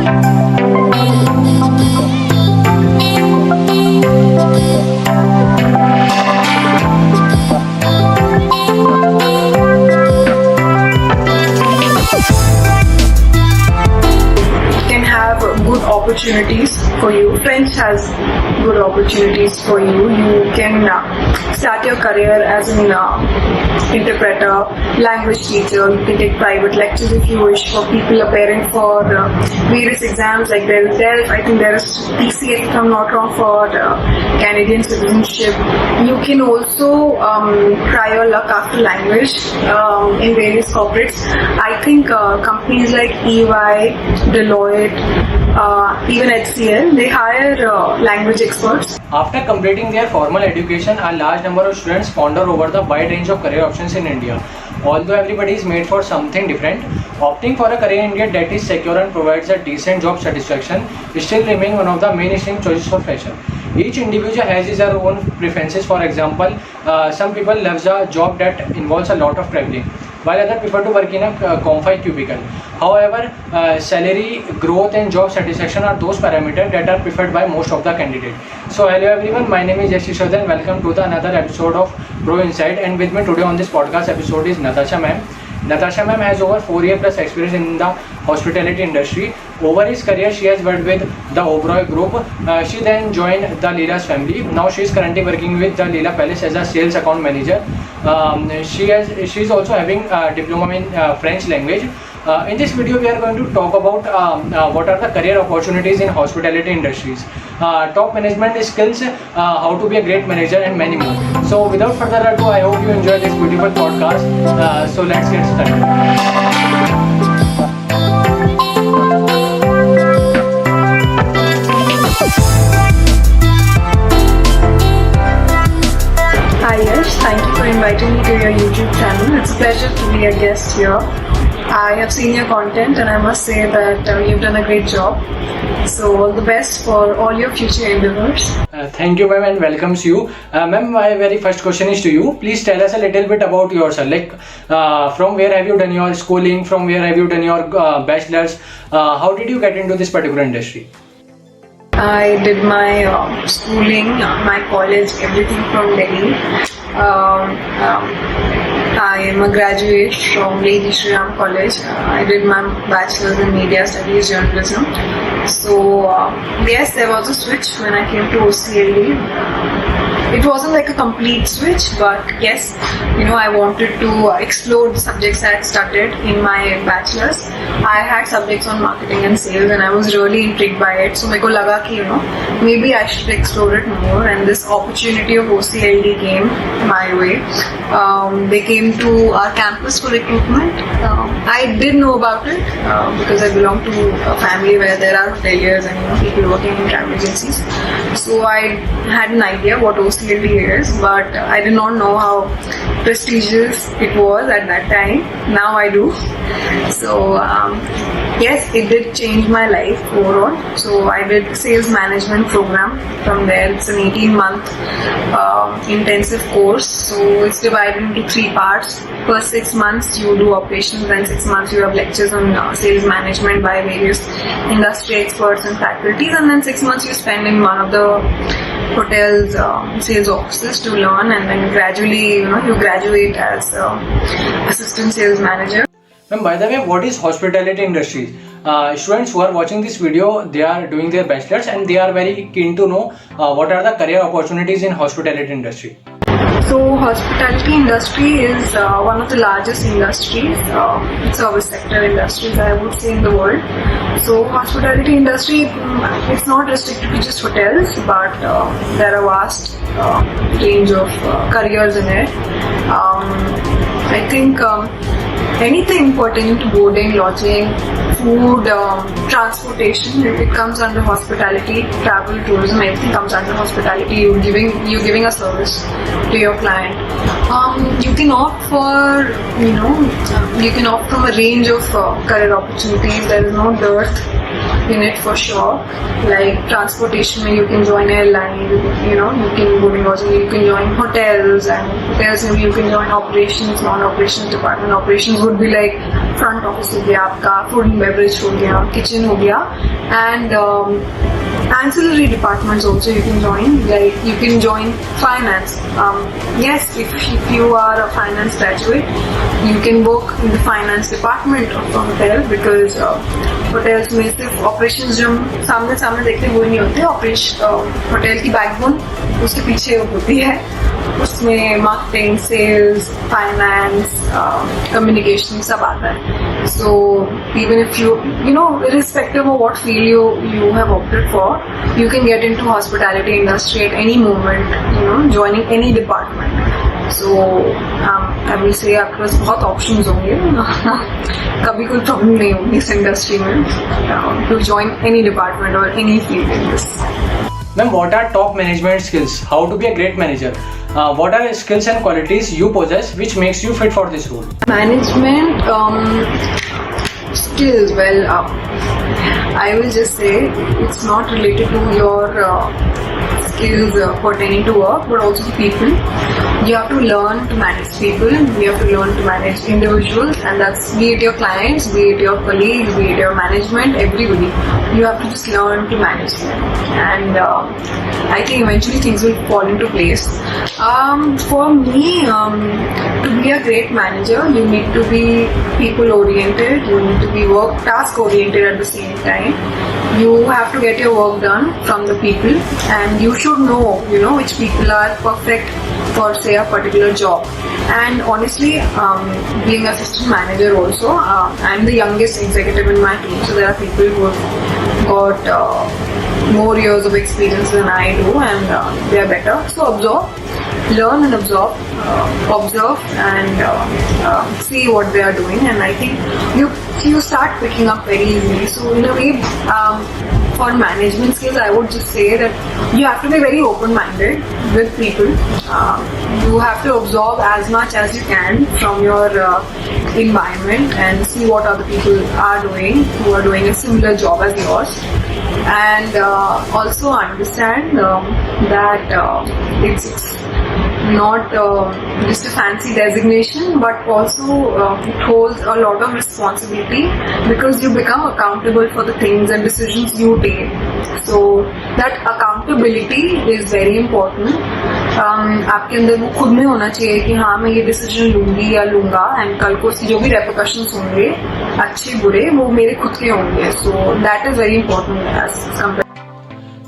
Can have good opportunities for you. French has good opportunities for you. You can start your career as an interpreter, language teacher. You can take private lectures if you wish for people appearing for various exams like there is DELF. I think there is PCA if I'm not wrong for Canadian citizenship. You can also try your luck after language in various corporates. I think companies like EY, Deloitte, even HCL, they hire language experts. After completing their formal education, a large number of students ponder over the wide range of career options in India. Although everybody is made for something different, opting for a career in India that is secure and provides a decent job satisfaction still remains one of the mainstream choices for fresher. Each individual has his own preferences. For example, some people love a job that involves a lot of traveling, while others prefer to work in a confined cubicle. However, salary, growth and job satisfaction are those parameters that are preferred by most of the candidates. So hello everyone, my name is Yash Sisodia and welcome to the another episode of Pro Insight, and with me today on this podcast episode is Natasha ma'am. Natasha ma'am has over 4 years plus experience in the hospitality industry. Over his career, she has worked with the Arora group. She then joined the Leela's family. Now she is currently working with the Leela Palace as a sales account manager. She is also having a diploma in French language. In this video, we are going to talk about what are the career opportunities in hospitality industries, top management skills, how to be a great manager, and many more. So without further ado, I hope you enjoy this beautiful podcast. So let's get started. Hi Yash, thank you for inviting me to your YouTube channel. It's a pleasure to be a guest here. I have seen your content and I must say that you've done a great job. So all the best for all your future endeavors. Thank you ma'am and welcomes you. Ma'am, my very first question is to you. Please tell us a little bit about yourself. Like from where have you done your schooling? From where have you done your bachelor's? How did you get into this particular industry? I did my schooling, my college, everything from Delhi. I am a graduate from Lady Shriram College. I did my bachelor's in media studies, journalism. So yes, there was a switch when I came to OCLD. It wasn't like a complete switch, but yes, I wanted to explore the subjects I had studied in my bachelor's. I had subjects on marketing and sales and I was really intrigued by it. So I laga ki, maybe I should explore it more, and this opportunity of OCLD came my way. They came to our campus for recruitment. I did know about it because I belong to a family where there are hoteliers and people working in travel agencies. So I had an idea what OCLD is, but I did not know how prestigious it was at that time. Now I do. So yes, it did change my life overall. So I did sales management program from there. It's an 18-month intensive course. So it's divided into 3 parts. First 6 months you do operations, then 6 months you have lectures on sales management by various industry experts and faculties, and then 6 months you spend in one of the hotel's sales offices to learn, and then gradually you graduate as assistant sales manager. Ma'am, by the way, what is hospitality industry? Students who are watching this video, they are doing their bachelor's and they are very keen to know what are the career opportunities in hospitality industry. So hospitality industry is one of the largest industries, service sector industries I would say in the world. So hospitality industry, it's not restricted to just hotels, but there are vast range of careers in it. I think anything pertaining to boarding, lodging, food, transportation, it comes under hospitality. Travel, tourism, everything comes under hospitality. You're giving a service to your client. You can opt for, you can opt from a range of career opportunities. There is no dearth in it for sure. Like transportation, you can join airline, you can boarding lodging, you can join hotels, and hotels maybe you can join operations, non-operations department. Operations would be like front office हो गया आपका, food and beverage हो गया, kitchen हो गया, and ancillary departments also you can join, like you can join finance. Yes, if you are a finance graduate, you can work in the finance department of a hotel, because hotels में सिर्फ operations जो सामने सामने देखते हैं वो नहीं होते, ऑपरेशन होटल की बैकबोन उसके पीछे होती है, उसमें मार्केटिंग, सेल्स, फाइनेंस, कम्युनिकेशन सब आता है. So even if you know, irrespective of what field you have opted for, you can get into hospitality industry at any moment, you know, joining any department. So I will say आपके पास बहुत options होंगे. कभी कोई problem नहीं होगी इस industry में to join any department or any field in this. Ma'am, what are top management skills? How to be a great manager? What are skills and qualities you possess which makes you fit for this role? Management skills, well, I will just say it's not related to your skills pertaining to work, but also to people. You have to learn to manage people, you have to learn to manage individuals, and that's, be it your clients, be it your colleagues, be it your management, everybody. You have to just learn to manage them, and I think eventually things will fall into place. For me, to be a great manager, you need to be people oriented, you need to be task oriented at the same time. You have to get your work done from the people, and you should know, you know, which people are perfect for say a particular job. And honestly, being assistant manager also, I'm the youngest executive in my team, so there are people who have got more years of experience than I do, and they are better. So learn and observe and see what they are doing, and I think you start picking up very easily. So in a way, for management skills, I would just say that you have to be very open-minded with people. You have to absorb as much as you can from your environment and see what other people are doing who are doing a similar job as yours, and also understand that it's not just a fancy designation, but also it holds a lot of responsibility, because you become accountable for the things and decisions you take. So that accountability is very important. आपके अंदर वो खुद में होना चाहिए कि हाँ मैं ये डिसीजन लूंगी या लूंगा, एंड कल को जो भी रेपरकशंस होंगे अच्छे बुरे वो मेरे खुद के होंगे. So that is very important as compare.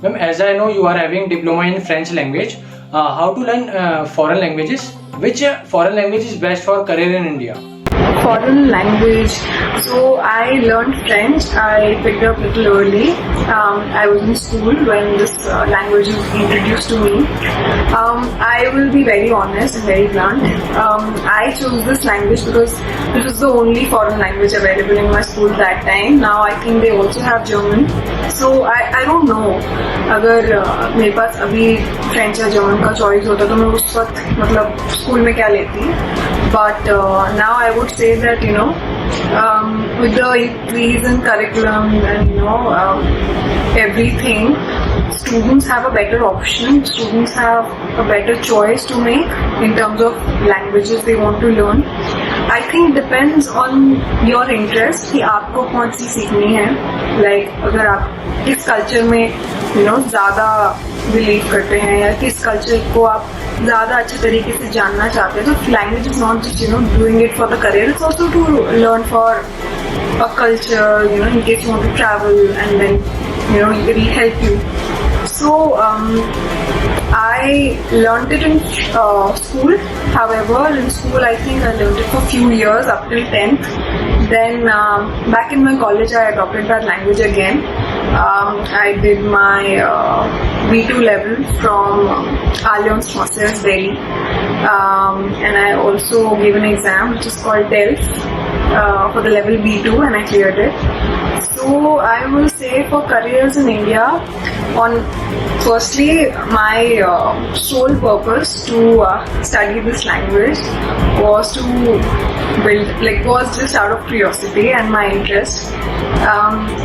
Ma'am, as I know you are having diploma in French language, how to learn foreign languages? Which foreign language is best for career in India? Foreign language. So I learned French. I picked up a little early. I was in school when this language was introduced to me. I will be very honest and very blunt. I chose this language because it was the only foreign language available in my school that time. Now I think they also have German. So I don't know. अगर मेरे पास अभी French या German का choice होता तो मैं उस वक्त मतलब स्कूल में क्या लेती. But now I would say that, you know, with the increase in curriculum and, you know, everything, students have a better option. Students have a better choice to make in terms of languages they want to learn. I think depends on your interest कि आपको कौन सी सीखनी है. Like अगर आप किस culture में, you know, ज़्यादा बिलीव करते हैं या किस कल्चर को आप ज़्यादा अच्छे तरीके से जानना चाहते हैं, तो language is not just, you know, doing it for the career, it's also to learn for a culture, you know, in case you want to travel, and then, you know, it will help you. So I learned it in school. However, in school I think I learned it for few years up till 10th. Then back in my college I adopted that language again. I did my B2 level from Alliance Française Delhi, and I also gave an exam which is called DELF for the level B2, and I cleared it. So I will say for careers in India, firstly my sole purpose to study this language was to was just out of curiosity and my interest.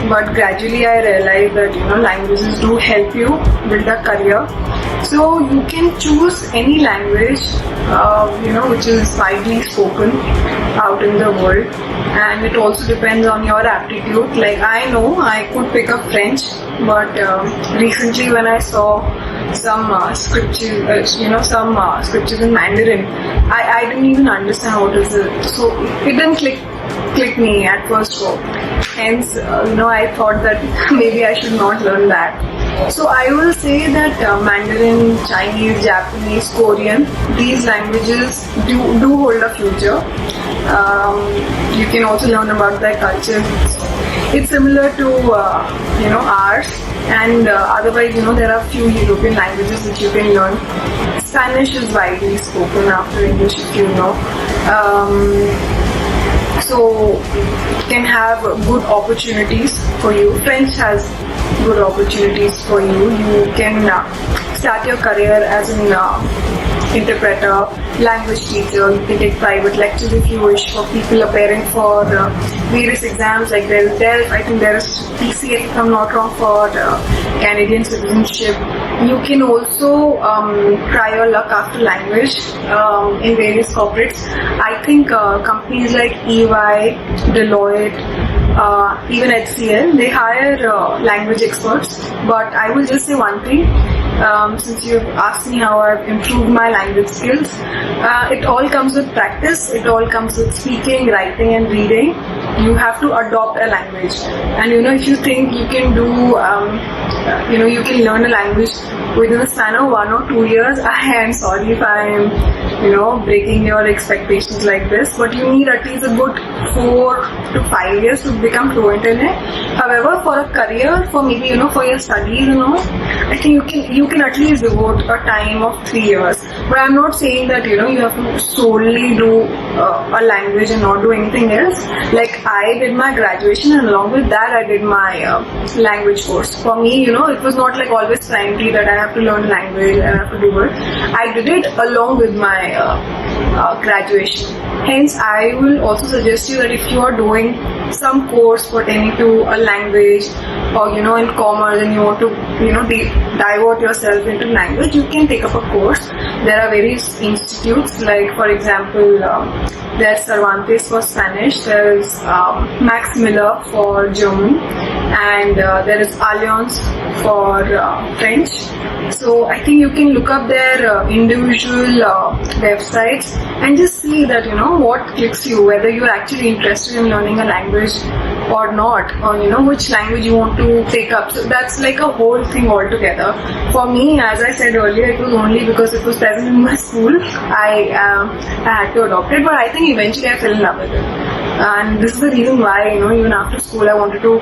But gradually I realized that, you know, languages do help you build a career. So you can choose any language, you know, which is widely spoken out in the world, and it also depends on your aptitude. Like I know I could pick up French, but recently when I saw some scriptures, scriptures in Mandarin, I didn't even understand what is it. So it didn't click me at first go. Hence, I thought that maybe I should not learn that. So I will say that Mandarin, Chinese, Japanese, Korean, these languages do hold a future. You can also learn about their culture. It's similar to ours, and otherwise there are few European languages which you can learn. Spanish is widely spoken after English, if you know. So it can have good opportunities for you. French has good opportunities for you. You can start your career as an interpreter, language teacher. You can take private lectures if you wish for people appearing for various exams like there. I think there is PCA, if I'm not wrong, for Canadian citizenship. You can also try your luck after language in various corporates. I think companies like EY, Deloitte, even HCL, they hire language experts. But I will just say one thing. Since you've asked me how I've improved my language skills, it all comes with practice. It all comes with speaking, writing and reading. You have to adopt a language. And if you think you can do, you can learn a language within a span of 1 or 2 years, I am sorry if I'm, breaking your expectations like this. But you need at least a good 4 to 5 years to become fluent in it. However, for a career, for maybe, for your studies, I think you can at least devote a time of 3 years. But I'm not saying that, you have to solely do a language and not do anything else. Like I did my graduation and along with that I did my language course. For me, it was not like always primary that I have to learn language and I have to do it. I did it along with my graduation. Hence, I will also suggest you that if you are doing some course pertaining to a language or in commerce and you want to divert yourself into language, you can take up a course. There are various institutes, like for example there's Cervantes for Spanish, there's Max Miller for German, and there is Alliance for French. So I think you can look up their individual websites and just see that what clicks you, whether you're actually interested in learning a language or not, or which language you want to take up. So that's like a whole thing altogether. For me, as I said earlier, it was only because it was present in my school I had to adopt it, but I think eventually I fell in love with it. And this is the reason why, even after school I wanted to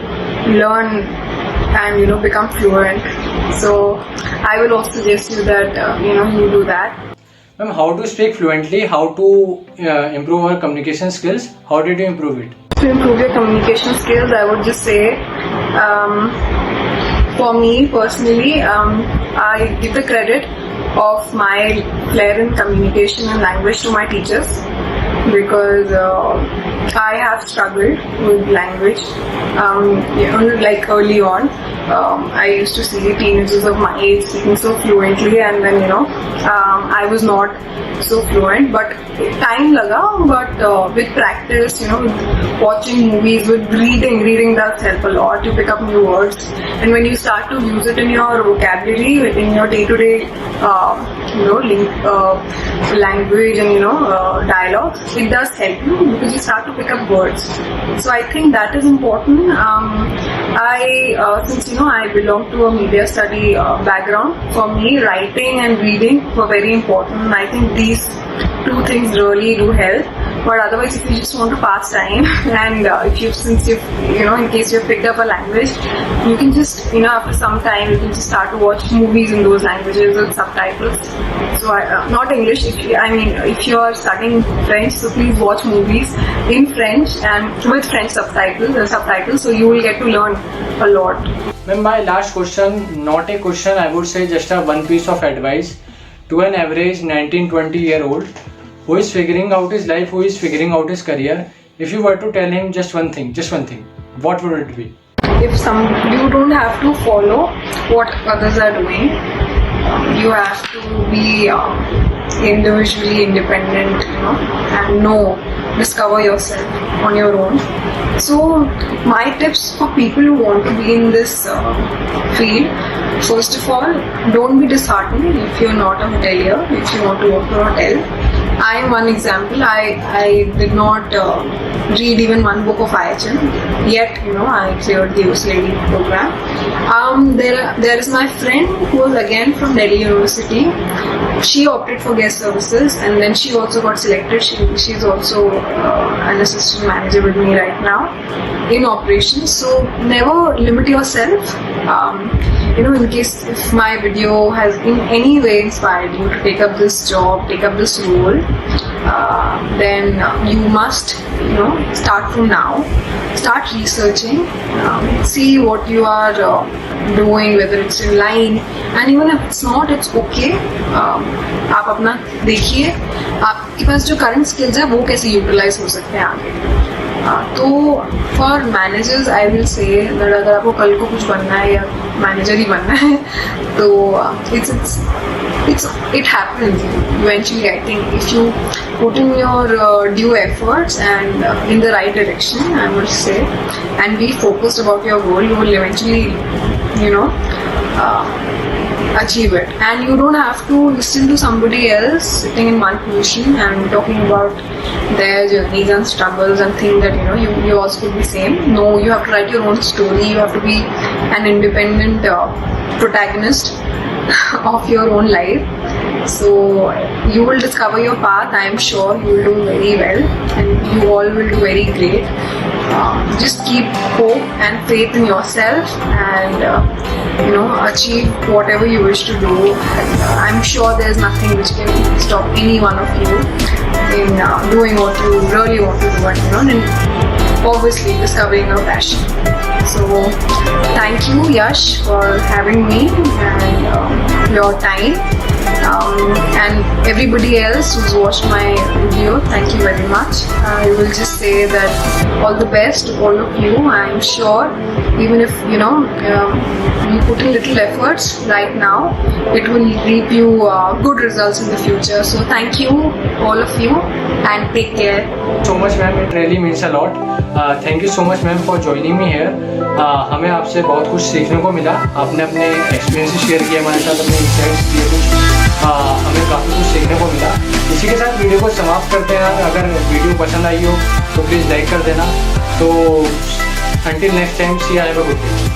learn and become fluent. So I will also suggest you that you do that. Ma'am, how to speak fluently, how to improve our communication skills, how did you improve it? To improve your communication skills, I would just say, for me personally, I give the credit of my flair in communication and language to my teachers, because I have struggled with language. Like early on, I used to see teenagers of my age speaking so fluently, and then I was not so fluent. But time laga, but with practice, with watching movies, with reading does help a lot. You pick up new words, and when you start to use it in your vocabulary, in your day-to-day, language and dialogue, it does help you because you start to pick up words. So I think that is important. Since I belong to a media study background, for me writing and reading were very important. I think these two things really do help. But otherwise, if you just want to pass time and in case you've picked up a language, you can just after some time you can just start to watch movies in those languages with subtitles. So not English. If you are studying French, so please watch movies in French and with French subtitles. So you will get to learn a lot. Ma'am, my last question, not a question, I would say just one piece of advice to an average 19-20-year-old who is figuring out his life, who is figuring out his career. If you were to tell him just one thing, what would it be? You don't have to follow what others are doing. You have to be individually independent, and know discover yourself on your own. So my tips for people who want to be in this field: first of all, don't be disheartened if you're not a hotelier, if you want to work for a hotel. I am one example. I did not read even one book of IHM, yet I cleared the OCLD program. There is my friend who was again from Delhi University. She opted for guest services, and then she also got selected. She's also an assistant manager with me right now in operations. So never limit yourself. In case if my video has in any way inspired you to take up this job, take up this role, then you must start from now. Start researching, see what you are doing, whether it's in line, and even if it's not, it's okay. आप अपना देखिए आपके पास जो current skills है वो कैसे utilise हो सकते हैं आगे. तो for managers I will say that अगर आपको कल को कुछ बनना है या मैनेजर ही बनना है तो it happens eventually. I think if you put in your due efforts and in the right direction, I would say, and be focused about your goal, you will eventually achieve it. And you don't have to listen to somebody else sitting in one position and talking about their journeys and struggles and think that you also could be same. No, you have to write your own story. You have to be an independent protagonist of your own life. So you will discover your path. I am sure you will do very well, and you all will do very great. Just keep hope and faith in yourself, and achieve whatever you wish to do. And I'm sure there's nothing which can stop any one of you in doing what you really want to do, and obviously discovering your passion. So thank you, Yash, for having me and your time. And everybody else who's watched my video, thank you very much. I will just say that all the best to all of you. I'm sure even if you put in little efforts right now, it will reap you good results in the future. So thank you all of you, and take care. So much ma'am, it really means a lot. Thank you so much ma'am for joining me here. हमें आपसे बहुत कुछ सीखने को मिला. आपने अपने experiences share किए हमारे साथ, अपने इंसाइट्स दिए कुछ. हमें काफ़ी कुछ सीखने को मिला. इसी के साथ वीडियो को समाप्त करते हैं. अगर वीडियो पसंद आई हो तो प्लीज़ लाइक कर देना. तो until next time, see you, have a good day.